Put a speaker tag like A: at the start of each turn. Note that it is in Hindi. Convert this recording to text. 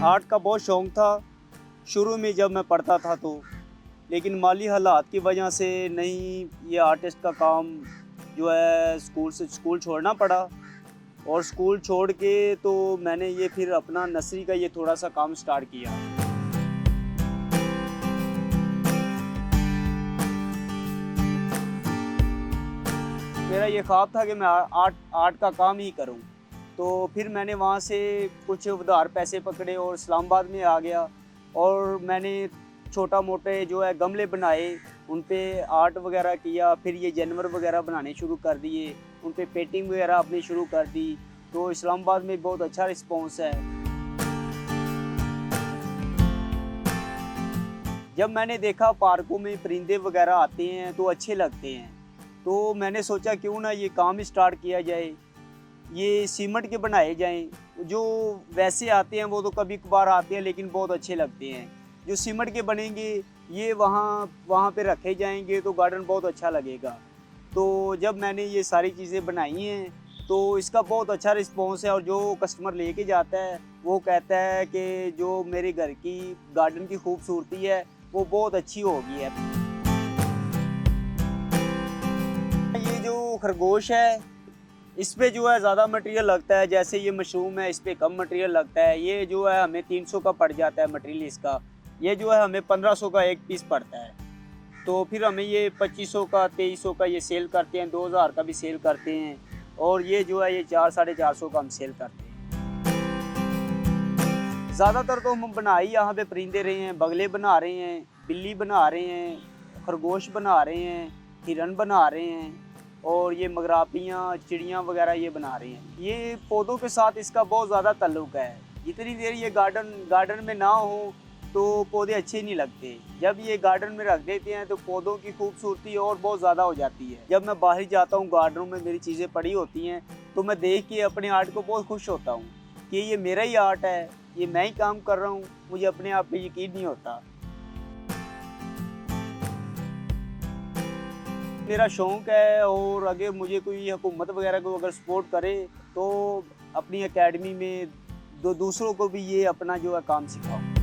A: आर्ट का बहुत शौक़ था शुरू में जब मैं पढ़ता था तो, लेकिन माली हालात की वजह से नहीं ये आर्टिस्ट का काम जो है स्कूल छोड़ना पड़ा। और स्कूल छोड़ के तो मैंने ये फिर अपना नर्सरी का ये थोड़ा सा काम स्टार्ट किया। मेरा ये ख्वाब था कि मैं आर्ट का काम ही करूं। तो फिर मैंने वहाँ से कुछ उधार पैसे पकड़े और इस्लामाबाद में आ गया और मैंने छोटा मोटे जो है गमले बनाए, उन पे आर्ट वगैरह किया। फिर ये जानवर वगैरह बनाने शुरू कर दिए, उन पे पेंटिंग वगैरह अपनी शुरू कर दी। तो इस्लामाबाद में बहुत अच्छा रिस्पॉन्स है। जब मैंने देखा पार्कों में परिंदे वगैरह आते हैं तो अच्छे लगते हैं, तो मैंने सोचा क्यों ना ये काम स्टार्ट किया जाए। ये सीमेंट के बनाए जाएं, जो वैसे आते हैं वो तो कभी कभार आते हैं लेकिन बहुत अच्छे लगते हैं। जो सीमेंट के बनेंगे ये वहाँ पे रखे जाएंगे तो गार्डन बहुत अच्छा लगेगा। तो जब मैंने ये सारी चीज़ें बनाई हैं तो इसका बहुत अच्छा रिस्पॉन्स है और जो कस्टमर लेके जाता है वो कहता है कि जो मेरे घर की गार्डन की खूबसूरती है वो बहुत अच्छी हो गई है। ये जो खरगोश है इस पे जो है ज़्यादा मटेरियल लगता है, जैसे ये मशरूम है इस पे कम मटेरियल लगता है। ये जो है हमें 300 का पड़ जाता है मटेरियल इसका, ये जो है हमें 1500 का एक पीस पड़ता है। तो फिर हमें ये 2500 का 2300 का ये सेल करते हैं, 2000 का भी सेल करते हैं और ये जो है ये 4 साढ़े 400 का हम सेल करते हैं। ज़्यादातर तो हम बना ही यहाँ पे परिंदे रहे हैं, बगले बना रहे हैं, बिल्ली बना रहे हैं, खरगोश बना रहे हैं, हिरन बना रहे हैं और ये मगरापियाँ चिड़ियाँ वगैरह ये बना रहे हैं। ये पौधों के साथ इसका बहुत ज़्यादा ताल्लुक़ है। जितनी देर ये गार्डन में ना हो तो पौधे अच्छे नहीं लगते। जब ये गार्डन में रख देते हैं तो पौधों की खूबसूरती और बहुत ज़्यादा हो जाती है। जब मैं बाहर जाता हूँ गार्डनों में मेरी चीज़ें पड़ी होती हैं तो मैं देख के अपने आर्ट को बहुत खुश होता हूँ कि ये मेरा ही आर्ट है, ये मैं ही काम कर रहा हूँ। मुझे अपने आप पे यकीन नहीं होता। मेरा शौक़ है और अगर मुझे कोई हुकूमत वगैरह को अगर सपोर्ट करे तो अपनी एकेडमी में दूसरों को भी ये अपना जो है काम सिखाऊँ।